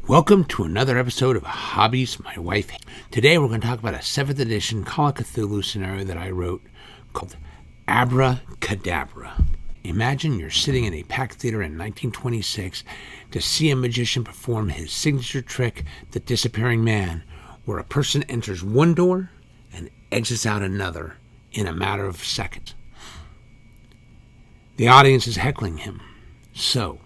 Welcome to another episode of Hobbies My Wife. Today we're going to talk about a 7th edition Call of Cthulhu scenario that I wrote called Abracadabra. Imagine you're sitting in a packed theater in 1926 to see a magician perform his signature trick, the disappearing man, where a person enters one door and exits out another in a matter of seconds. The audience is heckling him, so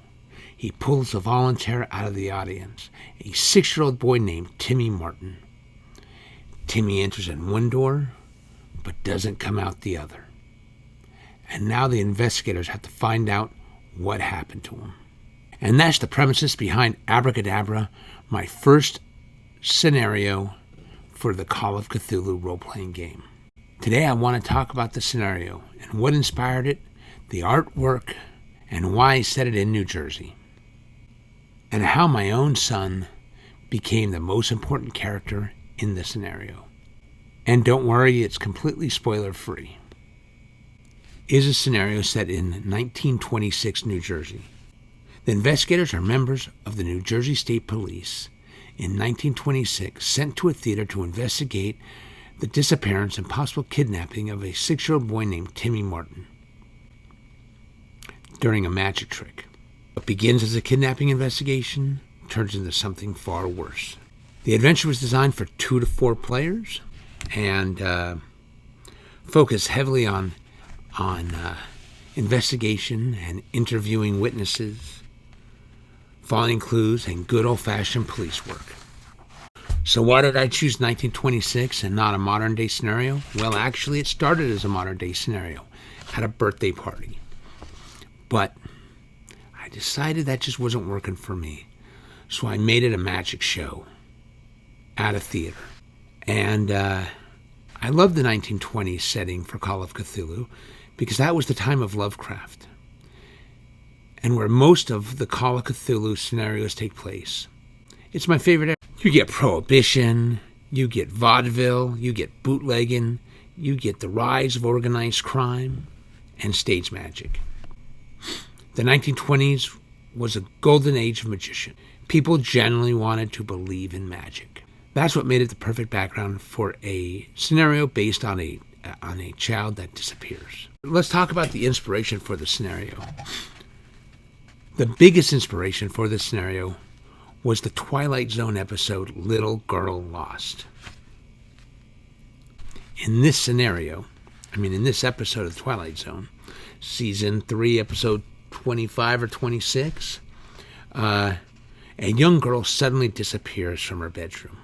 he pulls a volunteer out of the audience, a 6-year-old boy named Timmy Martin. Timmy enters in one door, but doesn't come out the other. And now the investigators have to find out what happened to him. And that's the premises behind Abracadabra, my first scenario for the Call of Cthulhu role-playing game. Today I want to talk about the scenario and what inspired it, the artwork, and why I set it in New Jersey, and how my own son became the most important character in the scenario. And don't worry, it's completely spoiler-free. It is a scenario set in 1926 New Jersey. The investigators are members of the New Jersey State Police in 1926, sent to a theater to investigate the disappearance and possible kidnapping of a 6-year-old boy named Timmy Martin during a magic trick. What begins as a kidnapping investigation turns into something far worse. The adventure was designed for 2 to 4 players and focused heavily on investigation and interviewing witnesses, following clues, and good old-fashioned police work. So why did I choose 1926 and not a modern-day scenario? Well, actually, it started as a modern-day scenario at a birthday party. But I decided that just wasn't working for me. So I made it a magic show at a theater. And I love the 1920s setting for Call of Cthulhu because that was the time of Lovecraft and where most of the Call of Cthulhu scenarios take place. It's my favorite era. You get prohibition, you get vaudeville, you get bootlegging, you get the rise of organized crime and stage magic. The 1920s was a golden age of magician. People generally wanted to believe in magic. That's what made it the perfect background for a scenario based on a child that disappears. Let's talk about the inspiration for the scenario. The biggest inspiration for this scenario was the Twilight Zone episode, Little Girl Lost. In this episode of Twilight Zone, season 3, episode 25 or 26, a young girl suddenly disappears from her bedroom.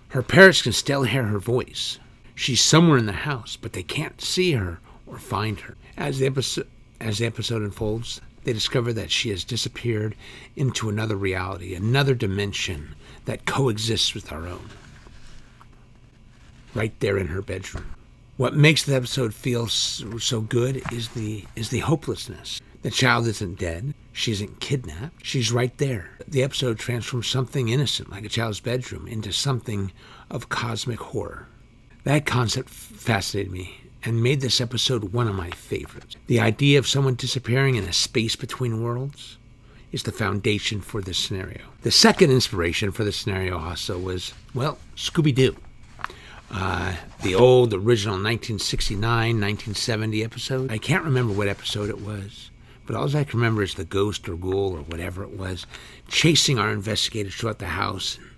Her parents can still hear her voice. She's somewhere in the house, but they can't see her or find her. As the episode unfolds, they discover that she has disappeared into another reality, another dimension that coexists with our own, right there in her bedroom. What makes the episode feel so good is the hopelessness. The child isn't dead. She isn't kidnapped. She's right there. The episode transforms something innocent, like a child's bedroom, into something of cosmic horror. That concept fascinated me and made this episode one of my favorites. The idea of someone disappearing in a space between worlds is the foundation for this scenario. The second inspiration for the scenario also was, Scooby-Doo. The old original 1969, 1970 episode. I can't remember what episode it was, but all I can remember is the ghost or ghoul or whatever it was chasing our investigators throughout the house. And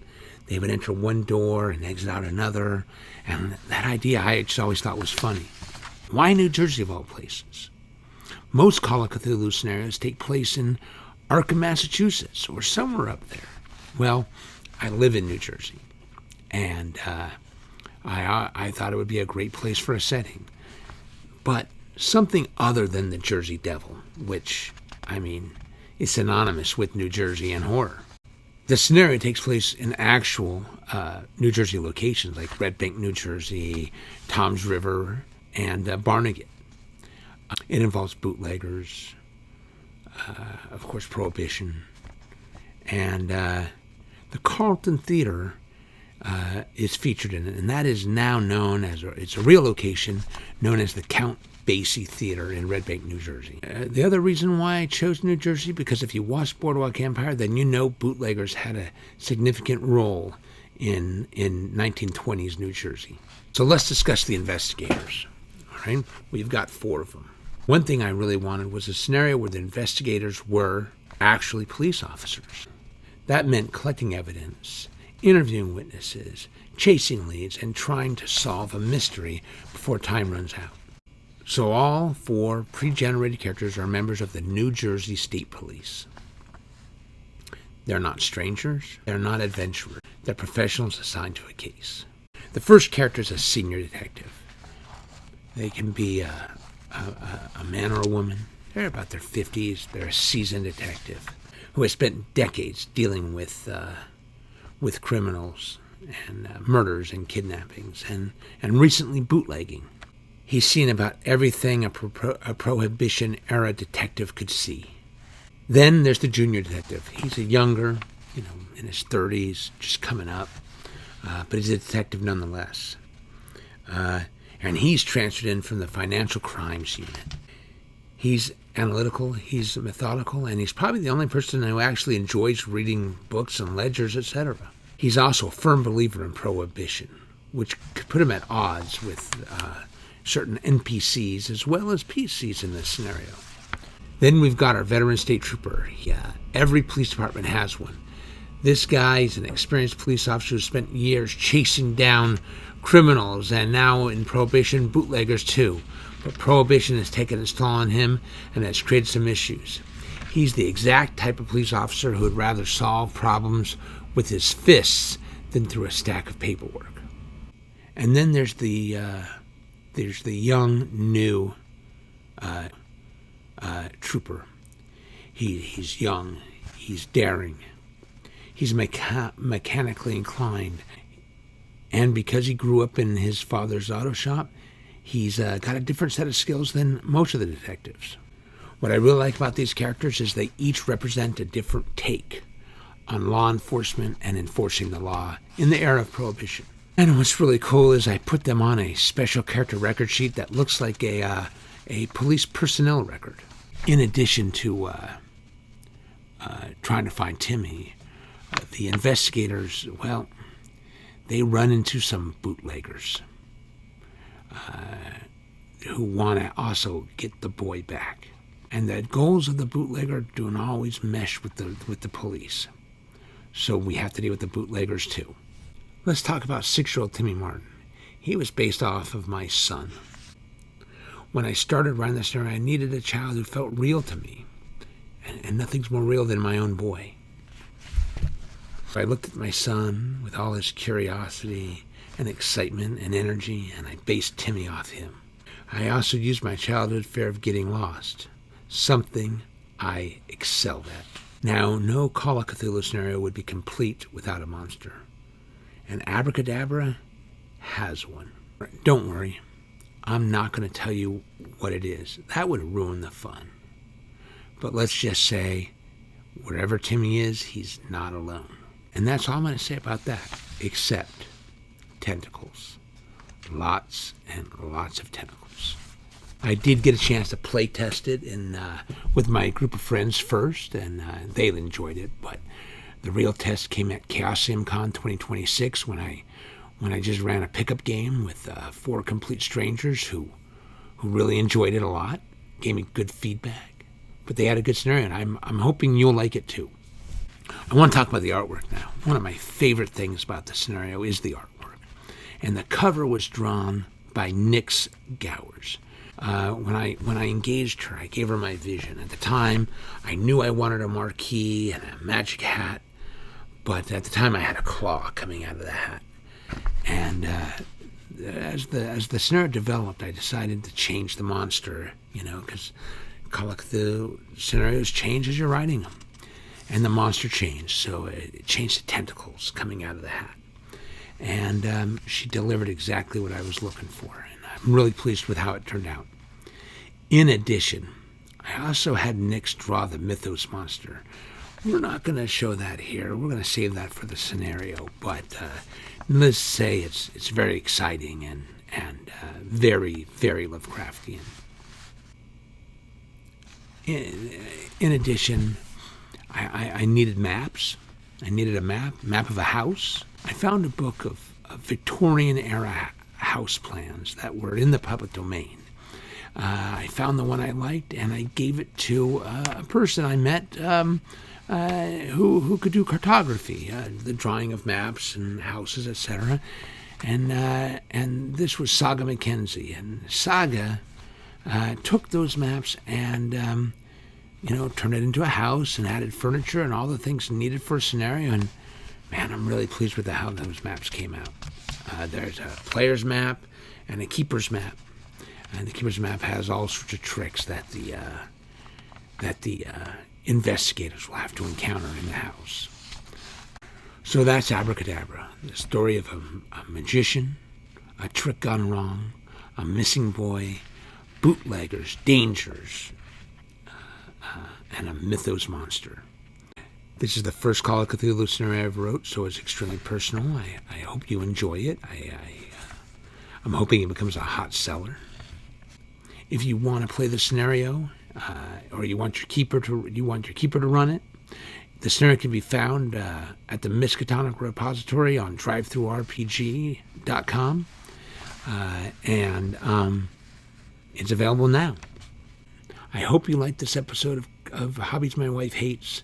they would enter one door and exit out another. And that idea I just always thought was funny. Why New Jersey of all places? Most Call of Cthulhu scenarios take place in Arkham, Massachusetts, or somewhere up there. Well, I live in New Jersey, and I thought it would be a great place for a setting. But something other than the Jersey Devil, which, is synonymous with New Jersey and horror. The scenario takes place in actual New Jersey locations like Red Bank, New Jersey, Toms River, and Barnegat. It involves bootleggers, of course, prohibition, and the Carlton Theater is featured in it, and that is now known as, it's a real location known as the Count Basie Theater in Red Bank, New Jersey. The other reason why I chose New Jersey, because if you watched Boardwalk Empire, then you know bootleggers had a significant role in 1920s New Jersey. So let's discuss the investigators. All right, we've got 4 of them. One thing I really wanted was a scenario where the investigators were actually police officers. That meant collecting evidence, interviewing witnesses, chasing leads, and trying to solve a mystery before time runs out. So all 4 pre-generated characters are members of the New Jersey State Police. They're not strangers. They're not adventurers. They're professionals assigned to a case. The first character is a senior detective. They can be a man or a woman. They're about their 50s. They're a seasoned detective who has spent decades dealing with criminals and murders and kidnappings and recently bootlegging. He's seen about everything a Prohibition-era detective could see. Then there's the junior detective. He's a younger, in his 30s, just coming up, but he's a detective nonetheless. And he's transferred in from the financial crimes unit. He's analytical, he's methodical, and he's probably the only person who actually enjoys reading books and ledgers, etc. He's also a firm believer in prohibition, which could put him at odds with certain NPCs as well as PCs in this scenario. Then we've got our veteran state trooper. Yeah, every police department has one. This guy is an experienced police officer who spent years chasing down criminals and now in Prohibition bootleggers too. But Prohibition has taken its toll on him and has created some issues. He's the exact type of police officer who would rather solve problems with his fists than through a stack of paperwork. And then there's the young, new trooper. He's young. He's daring. He's mechanically inclined. And because he grew up in his father's auto shop, he's got a different set of skills than most of the detectives. What I really like about these characters is they each represent a different take on law enforcement and enforcing the law in the era of Prohibition. And what's really cool is I put them on a special character record sheet that looks like a police personnel record. In addition to trying to find Timmy, the investigators, well, they run into some bootleggers who want to also get the boy back. And the goals of the bootlegger don't always mesh with the police. So we have to deal with the bootleggers too. Let's talk about 6-year-old Timmy Martin. He was based off of my son. When I started writing this story, I needed a child who felt real to me. And nothing's more real than my own boy. So I looked at my son with all his curiosity and excitement and energy, and I based Timmy off him. I also used my childhood fear of getting lost, something I excelled at. Now, no Call of Cthulhu scenario would be complete without a monster. And Abracadabra has one. Don't worry, I'm not going to tell you what it is. That would ruin the fun. But let's just say, wherever Timmy is, he's not alone. And that's all I'm going to say about that, except tentacles. Lots and lots of tentacles. I did get a chance to play test it with my group of friends first, and they enjoyed it. But the real test came at Chaosium Con 2026 when I just ran a pickup game with 4 complete strangers who really enjoyed it a lot, gave me good feedback. But they had a good scenario, and I'm hoping you'll like it too. I want to talk about the artwork now. One of my favorite things about the scenario is the artwork. And the cover was drawn by Nyx Gowers. When I engaged her, I gave her my vision. At the time, I knew I wanted a marquee and a magic hat, but at the time I had a claw coming out of the hat. And as the scenario developed, I decided to change the monster, because Call of Cthulhu scenarios change as you're writing them. And the monster changed, so it changed to tentacles coming out of the hat. And she delivered exactly what I was looking for, and I'm really pleased with how it turned out. In addition, I also had Nyx draw the Mythos monster. We're not going to show that here. We're going to save that for the scenario, but let's say it's very exciting and very, very Lovecraftian. in addition, I needed maps. I needed a map of a house. I found a book of Victorian-era house plans that were in the public domain. I found the one I liked, and I gave it to a person I met who could do cartography, the drawing of maps and houses, etc. And this was Saga Mackenzie. And Saga took those maps and turned it into a house and added furniture and all the things needed for a scenario. And man, I'm really pleased with how those maps came out. There's a player's map and a keeper's map. And the keeper's map has all sorts of tricks that the investigators will have to encounter in the house. So that's Abracadabra, the story of a magician, a trick gone wrong, a missing boy, bootleggers, dangers, and a mythos monster. This is the first Call of Cthulhu scenario I ever wrote, so it's extremely personal. I hope you enjoy it. I'm hoping it becomes a hot seller. If you want to play the scenario, or you want your keeper to run it, the scenario can be found at the Miskatonic Repository on drivethrurpg.com, and it's available now. I hope you liked this episode of Hobbies My Wife Hates.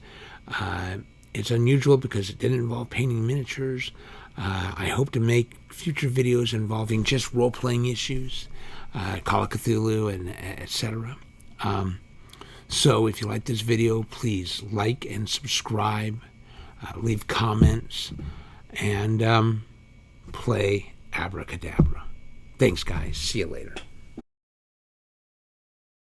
It's unusual because it didn't involve painting miniatures. I hope to make future videos involving just role-playing issues, Call of Cthulhu, and etc. So if you like this video, please like and subscribe, leave comments, and play Abracadabra. Thanks, guys. See you later.